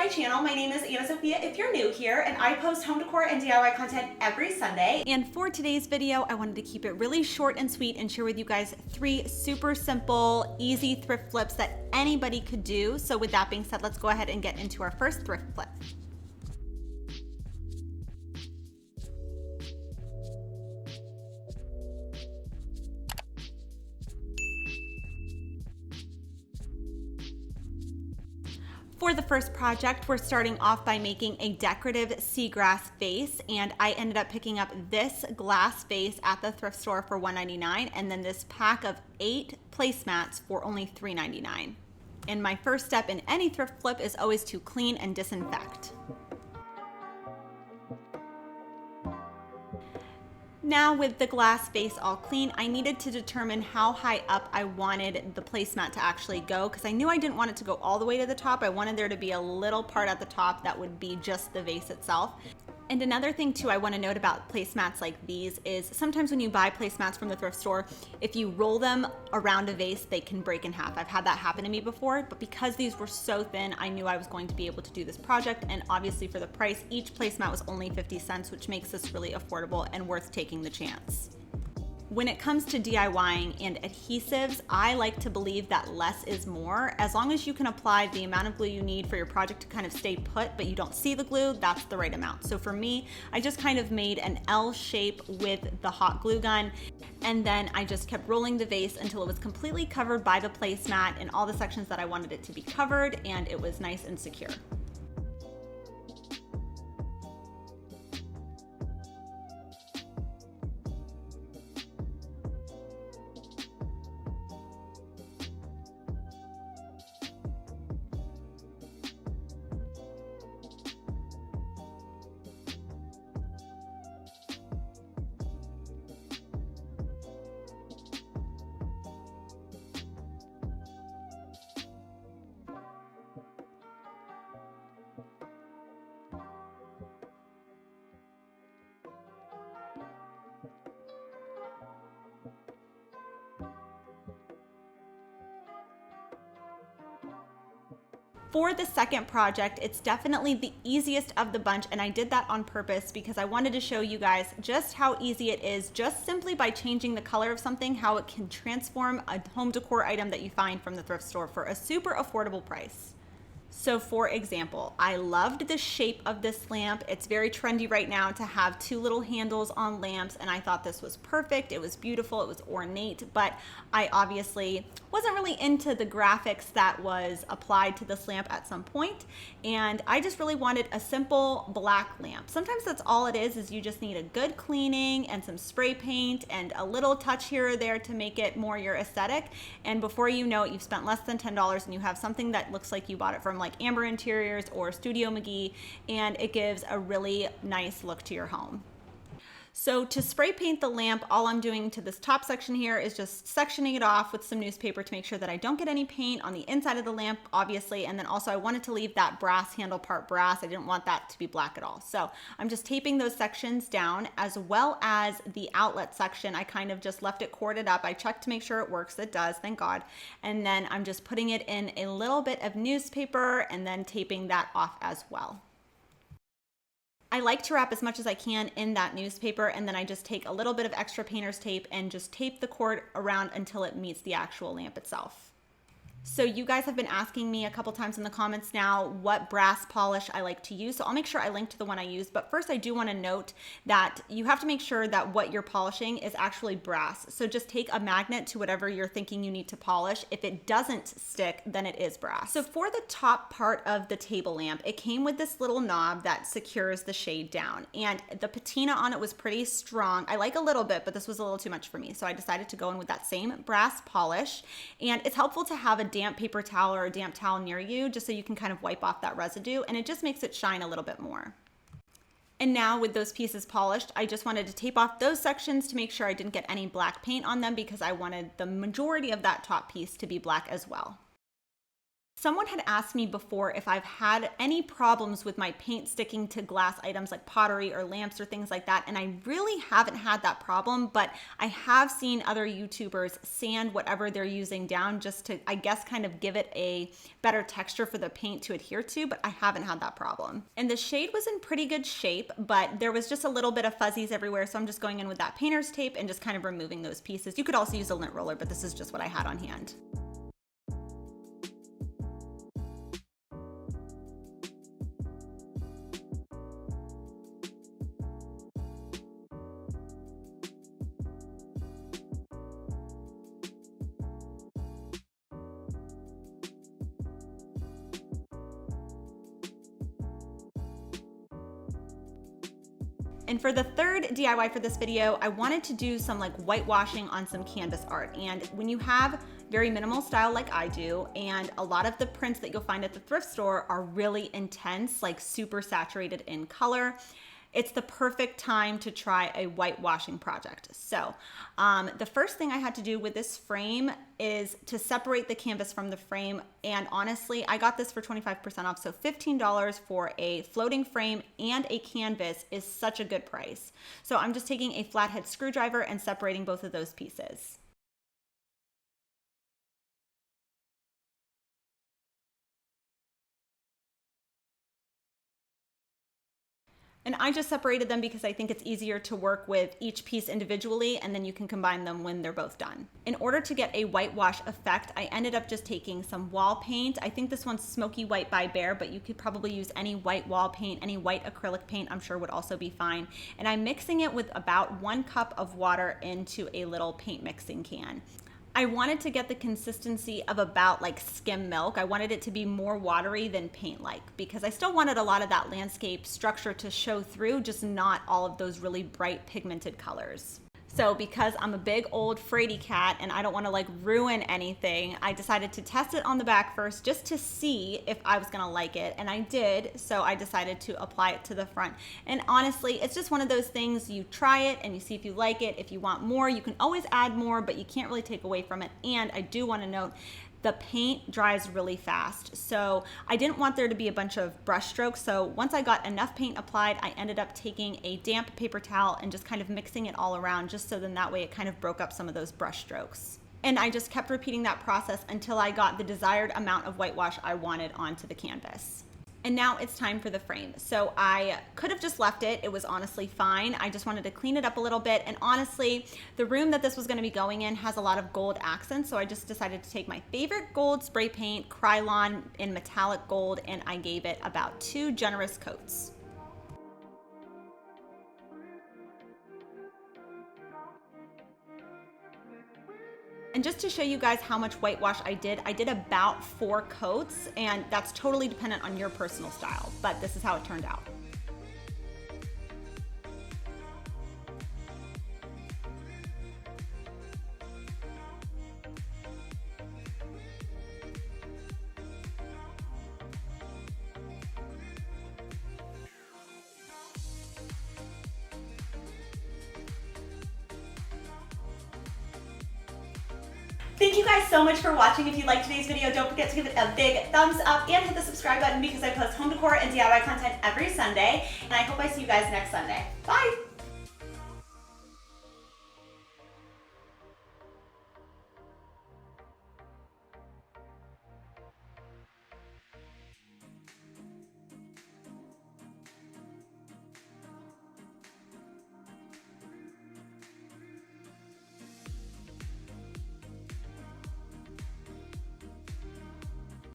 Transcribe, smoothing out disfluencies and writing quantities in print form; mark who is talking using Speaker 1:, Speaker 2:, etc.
Speaker 1: my channel. My name is Anna Sophia if you're new here, and I post home decor and DIY content every Sunday. And for today's video, I wanted to keep it really short and sweet and share with you guys 3 super simple, easy thrift flips that anybody could do. So with that being said, let's go ahead and get into our first thrift flip. For the first project, we're starting off by making a decorative seagrass vase, and I ended up picking up this glass vase at the thrift store for $1.99 and then this pack of 8 placemats for only $3.99. And my first step in any thrift flip is always to clean and disinfect. Now with the glass vase all clean, I needed to determine how high up I wanted the placemat to actually go, because I knew I didn't want it to go all the way to the top. I wanted there to be a little part at the top that would be just the vase itself. And another thing too I want to note about placemats like these is sometimes when you buy placemats from the thrift store, if you roll them around a vase, they can break in half. I've had that happen to me before, but because these were so thin, I knew I was going to be able to do this project. And obviously for the price, each placemat was only 50 cents, which makes this really affordable and worth taking the chance. When it comes to DIYing and adhesives, I like to believe that less is more. As long as you can apply the amount of glue you need for your project to kind of stay put, but you don't see the glue, that's the right amount. So for me, I just kind of made an L shape with the hot glue gun, and then I just kept rolling the vase until it was completely covered by the placemat in all the sections that I wanted it to be covered, and it was nice and secure. For the second project, it's definitely the easiest of the bunch, and I did that on purpose because I wanted to show you guys just how easy it is, just simply by changing the color of something, how it can transform a home decor item that you find from the thrift store for a super affordable price. So for example, I loved the shape of this lamp. It's very trendy right now to have 2 little handles on lamps, and I thought this was perfect. It was beautiful, it was ornate, but I obviously wasn't really into the graphics that was applied to this lamp at some point, and I just really wanted a simple black lamp. Sometimes that's all it is you just need a good cleaning and some spray paint and a little touch here or there to make it more your aesthetic, and before you know it, you've spent less than $10 and you have something that looks like you bought it from like Amber Interiors or Studio McGee, and it gives a really nice look to your home. So to spray paint the lamp, all I'm doing to this top section here is just sectioning it off with some newspaper to make sure that I don't get any paint on the inside of the lamp, obviously. And then also I wanted to leave that brass handle part brass. I didn't want that to be black at all. So I'm just taping those sections down, as well as the outlet section. I kind of just left it corded up. I checked to make sure it works. It does, thank God. And then I'm just putting it in a little bit of newspaper and then taping that off as well. I like to wrap as much as I can in that newspaper, and then I just take a little bit of extra painter's tape and just tape the cord around until it meets the actual lamp itself. So you guys have been asking me a couple times in the comments now what brass polish I like to use. So I'll make sure I link to the one I use. But first I do want to note that you have to make sure that what you're polishing is actually brass. So just take a magnet to whatever you're thinking you need to polish. If it doesn't stick, then it is brass. So for the top part of the table lamp, it came with this little knob that secures the shade down. And the patina on it was pretty strong. I like a little bit, but this was a little too much for me. So I decided to go in with that same brass polish. And it's helpful to have a damp paper towel or a damp towel near you, just so you can kind of wipe off that residue, and it just makes it shine a little bit more. And now with those pieces polished, I just wanted to tape off those sections to make sure I didn't get any black paint on them, because I wanted the majority of that top piece to be black as well. Someone had asked me before if I've had any problems with my paint sticking to glass items like pottery or lamps or things like that, and I really haven't had that problem, but I have seen other YouTubers sand whatever they're using down just to, I guess, kind of give it a better texture for the paint to adhere to, but I haven't had that problem. And the shade was in pretty good shape, but there was just a little bit of fuzzies everywhere, so I'm just going in with that painter's tape and just kind of removing those pieces. You could also use a lint roller, but this is just what I had on hand. And for the third DIY for this video, I wanted to do some like whitewashing on some canvas art. And when you have very minimal style like I do, and a lot of the prints that you'll find at the thrift store are really intense, like super saturated in color, it's the perfect time to try a whitewashing project. So the first thing I had to do with this frame is to separate the canvas from the frame. And honestly, I got this for 25% off. So $15 for a floating frame and a canvas is such a good price. So I'm just taking a flathead screwdriver and separating both of those pieces. And I just separated them because I think it's easier to work with each piece individually, and then you can combine them when they're both done. In order to get a whitewash effect, I ended up just taking some wall paint. I think this one's Smoky White by Bear, but you could probably use any white wall paint, any white acrylic paint, I'm sure would also be fine. And I'm mixing it with about 1 cup of water into a little paint mixing can. I wanted to get the consistency of about like skim milk. I wanted it to be more watery than paint-like because I still wanted a lot of that landscape structure to show through, just not all of those really bright pigmented colors. So because I'm a big old fraidy cat and I don't want to like ruin anything, I decided to test it on the back first just to see if I was gonna like it, and I did. So I decided to apply it to the front. And honestly, it's just one of those things, you try it and you see if you like it. If you want more, you can always add more, but you can't really take away from it. And I do want to note, the paint dries really fast. So I didn't want there to be a bunch of brush strokes. So once I got enough paint applied, I ended up taking a damp paper towel and just kind of mixing it all around, just so then that way it kind of broke up some of those brush strokes. And I just kept repeating that process until I got the desired amount of whitewash I wanted onto the canvas. And now it's time for the frame. So I could have just left it. It was honestly fine. I just wanted to clean it up a little bit. And honestly, the room that this was going to be going in has a lot of gold accents. So I just decided to take my favorite gold spray paint, Krylon in metallic gold, and I gave it about 2 generous coats. And just to show you guys how much whitewash I did about 4 coats, and that's totally dependent on your personal style, but this is how it turned out. Thank you guys so much for watching. If you liked today's video, don't forget to give it a big thumbs up and hit the subscribe button because I post home decor and DIY content every Sunday. And I hope I see you guys next Sunday. Bye!